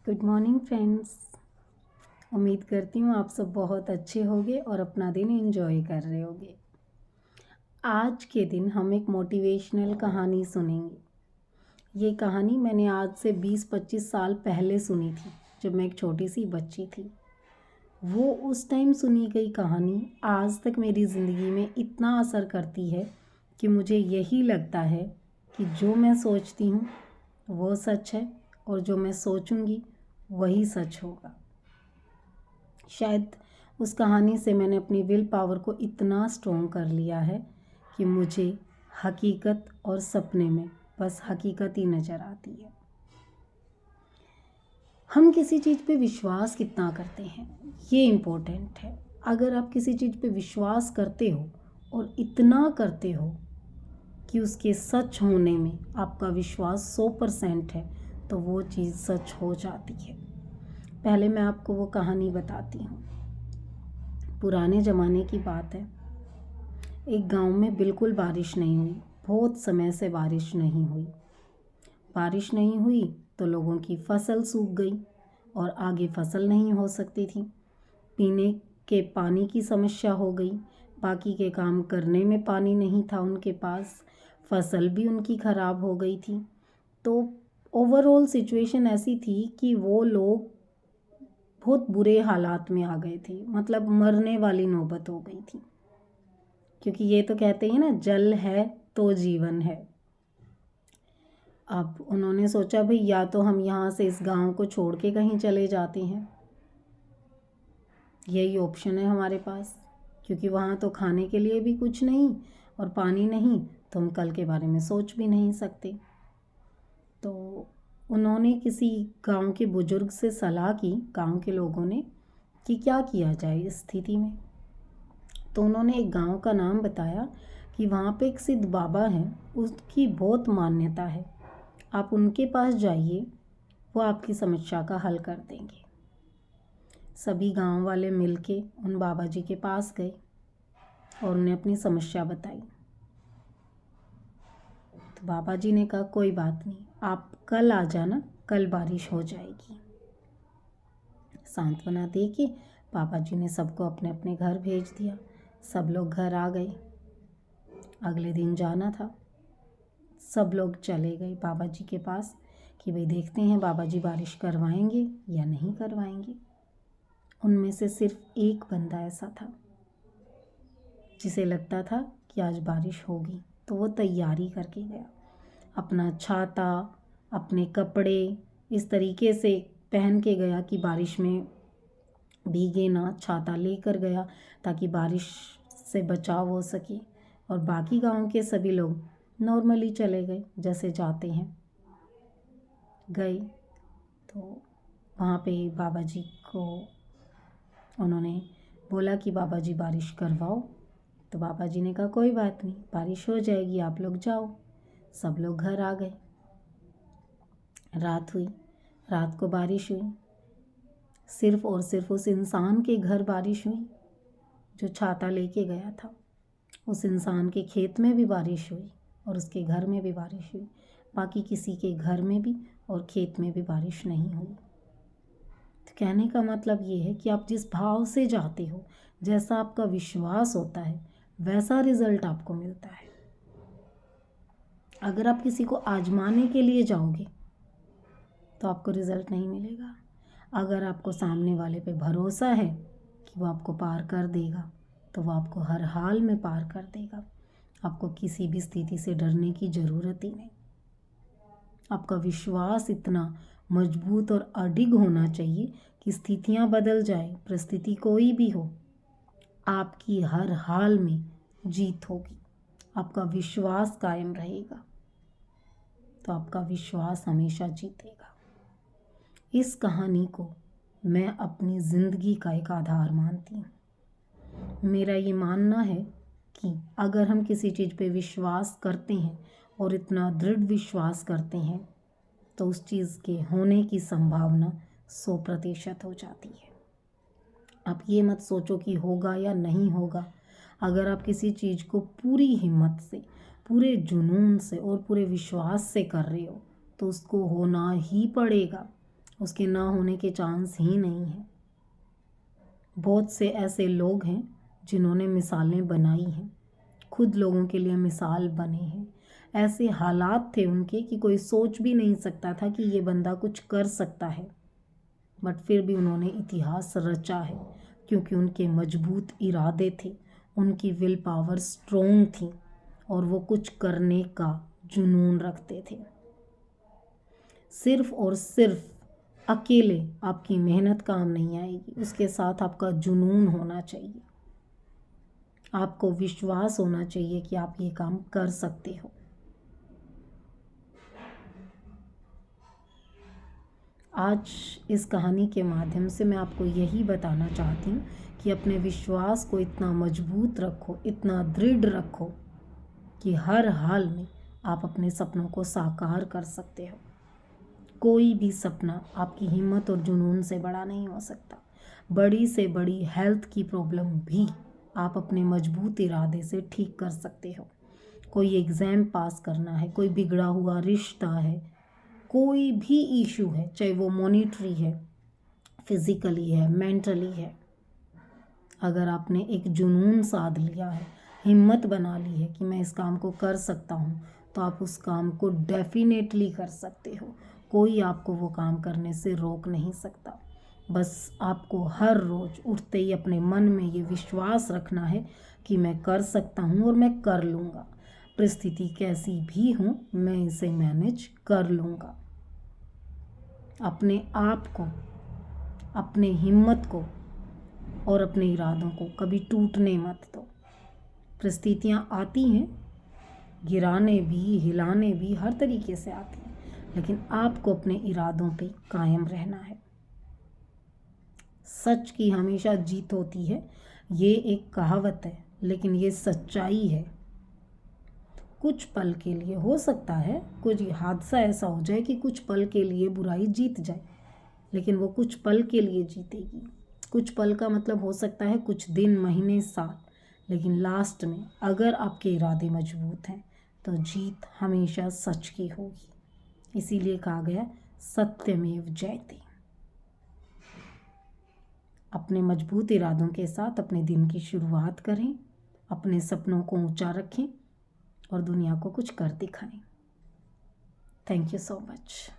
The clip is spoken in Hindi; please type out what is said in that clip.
Good morning friends. उम्मीद करती हूँ आप सब बहुत अच्छे होंगे और अपना दिन एंजॉय कर रहे होंगे। आज के दिन हम एक मोटिवेशनल कहानी सुनेंगे। ये कहानी मैंने आज से 20-25 साल पहले सुनी थी, जब मैं एक छोटी सी बच्ची थी। वो उस टाइम सुनी गई कहानी आज तक मेरी ज़िंदगी में इतना असर करती है कि मुझे यही लगता है कि जो मैं सोचती हूँ वो सच है और जो मैं सोचूंगी वही सच होगा। शायद उस कहानी से मैंने अपनी विल पावर को इतना स्ट्रॉन्ग कर लिया है कि मुझे हकीकत और सपने में बस हकीकत ही नज़र आती है। हम किसी चीज़ पे विश्वास कितना करते हैं ये इम्पोर्टेंट है। अगर आप किसी चीज़ पे विश्वास करते हो और इतना करते हो कि उसके सच होने में आपका विश्वास 100% है, तो वो चीज़ सच हो जाती है। पहले मैं आपको वो कहानी बताती हूँ। पुराने ज़माने की बात है। एक गांव में बिल्कुल बारिश नहीं हुई। बहुत समय से बारिश नहीं हुई। बारिश नहीं हुई तो लोगों की फसल सूख गई और आगे फसल नहीं हो सकती थी। पीने के पानी की समस्या हो गई। बाकी के काम करने में पानी नहीं था उनके पास। फसल भी उनकी ख़राब हो गई थी। तो ओवरऑल सिचुएशन ऐसी थी कि वो लोग बहुत बुरे हालात में आ गए थे, मतलब मरने वाली नौबत हो गई थी। क्योंकि ये तो कहते हैं ना, जल है तो जीवन है। अब उन्होंने सोचा भाई या तो हम यहाँ से इस गांव को छोड़ के कहीं चले जाते हैं, यही ऑप्शन है हमारे पास, क्योंकि वहाँ तो खाने के लिए भी कुछ नहीं और पानी नहीं, तो हम कल के बारे में सोच भी नहीं सकते। तो उन्होंने किसी गांव के बुजुर्ग से सलाह की, गांव के लोगों ने, कि क्या किया जाए इस स्थिति में। तो उन्होंने एक गांव का नाम बताया कि वहाँ पे एक सिद्ध बाबा हैं, उसकी बहुत मान्यता है, आप उनके पास जाइए, वो आपकी समस्या का हल कर देंगे। सभी गांव वाले मिलके उन बाबा जी के पास गए और उन्हें अपनी समस्या बताई। तो बाबा जी ने कहा कोई बात नहीं, आप कल आ जाना, कल बारिश हो जाएगी। सांत्वना दे के बाबा जी ने सबको अपने अपने घर भेज दिया। सब लोग घर आ गए। अगले दिन जाना था। सब लोग चले गए बाबा जी के पास कि भाई देखते हैं बाबा जी बारिश करवाएंगे या नहीं करवाएंगे। उनमें से सिर्फ एक बंदा ऐसा था जिसे लगता था कि आज बारिश होगी, तो वो तैयारी करके गया। अपना छाता, अपने कपड़े इस तरीके से पहन के गया कि बारिश में भीगे ना। छाता लेकर गया ताकि बारिश से बचाव हो सके। और बाकी गांव के सभी लोग नॉर्मली चले गए, जैसे जाते हैं। गए तो वहाँ पे बाबा जी को उन्होंने बोला कि बाबा जी बारिश करवाओ। तो बाबा जी ने कहा कोई बात नहीं, बारिश हो जाएगी, आप लोग जाओ। सब लोग घर आ गए। रात हुई। रात को बारिश हुई। सिर्फ और सिर्फ उस इंसान के घर बारिश हुई जो छाता लेके गया था। उस इंसान के खेत में भी बारिश हुई और उसके घर में भी बारिश हुई। बाकी किसी के घर में भी और खेत में भी बारिश नहीं हुई। तो कहने का मतलब ये है कि आप जिस भाव से जाते हो, जैसा आपका विश्वास होता है, वैसा रिजल्ट आपको मिलता है। अगर आप किसी को आजमाने के लिए जाओगे तो आपको रिजल्ट नहीं मिलेगा। अगर आपको सामने वाले पे भरोसा है कि वो आपको पार कर देगा, तो वो आपको हर हाल में पार कर देगा। आपको किसी भी स्थिति से डरने की ज़रूरत ही नहीं। आपका विश्वास इतना मजबूत और अडिग होना चाहिए कि स्थितियां बदल जाए, परिस्थिति कोई भी हो, आपकी हर हाल में जीत होगी। आपका विश्वास कायम रहेगा तो आपका विश्वास हमेशा जीतेगा। इस कहानी को मैं अपनी ज़िंदगी का एक आधार मानती हूँ। मेरा ये मानना है कि अगर हम किसी चीज़ पे विश्वास करते हैं और इतना दृढ़ विश्वास करते हैं, तो उस चीज़ के होने की संभावना 100% हो जाती है। आप ये मत सोचो कि होगा या नहीं होगा। अगर आप किसी चीज़ को पूरी हिम्मत से, पूरे जुनून से और पूरे विश्वास से कर रहे हो, तो उसको होना ही पड़ेगा उसके ना होने के चांस ही नहीं है। बहुत से ऐसे लोग हैं जिन्होंने मिसालें बनाई हैं, खुद लोगों के लिए मिसाल बने हैं। ऐसे हालात थे उनके कि कोई सोच भी नहीं सकता था कि ये बंदा कुछ कर सकता है, बट फिर भी उन्होंने इतिहास रचा है क्योंकि उनके मजबूत इरादे थे, उनकी विल पावर स्ट्रोंग थी और वो कुछ करने का जुनून रखते थे। सिर्फ और सिर्फ अकेले आपकी मेहनत काम नहीं आएगी, उसके साथ आपका जुनून होना चाहिए। आपको विश्वास होना चाहिए कि आप ये काम कर सकते हो। आज इस कहानी के माध्यम से मैं आपको यही बताना चाहती हूँ कि अपने विश्वास को इतना मजबूत रखो, इतना दृढ़ रखो कि हर हाल में आप अपने सपनों को साकार कर सकते हो। कोई भी सपना आपकी हिम्मत और जुनून से बड़ा नहीं हो सकता। बड़ी से बड़ी हेल्थ की प्रॉब्लम भी आप अपने मजबूत इरादे से ठीक कर सकते हो। कोई एग्ज़ाम पास करना है, कोई बिगड़ा हुआ रिश्ता है, कोई भी इशू है, चाहे वो मॉनिटरी है, फिज़िकली है, मेंटली है, अगर आपने एक जुनून साध लिया है, हिम्मत बना ली है कि मैं इस काम को कर सकता हूँ, तो आप उस काम को डेफिनेटली कर सकते हो। कोई आपको वो काम करने से रोक नहीं सकता। बस आपको हर रोज़ उठते ही अपने मन में ये विश्वास रखना है कि मैं कर सकता हूँ और मैं कर लूँगा। परिस्थिति कैसी भी हो, मैं इसे मैनेज कर लूँगा। अपने आप को, अपने हिम्मत को और अपने इरादों को कभी टूटने मत दो। परिस्थितियाँ आती हैं, गिराने भी, हिलाने भी, हर तरीके से आती हैं, लेकिन आपको अपने इरादों पे कायम रहना है। सच की हमेशा जीत होती है, ये एक कहावत है, लेकिन ये सच्चाई है। कुछ पल के लिए हो सकता है कुछ हादसा ऐसा हो जाए कि कुछ पल के लिए बुराई जीत जाए, लेकिन वो कुछ पल के लिए जीतेगी। कुछ पल का मतलब हो सकता है कुछ दिन, महीने, साल, लेकिन लास्ट में अगर आपके इरादे मजबूत हैं तो जीत हमेशा सच की होगी। इसीलिए कहा गया सत्यमेव जयते। अपने मजबूत इरादों के साथ अपने दिन की शुरुआत करें, अपने सपनों को ऊंचा रखें और दुनिया को कुछ कर दिखाएं। Thank you so much.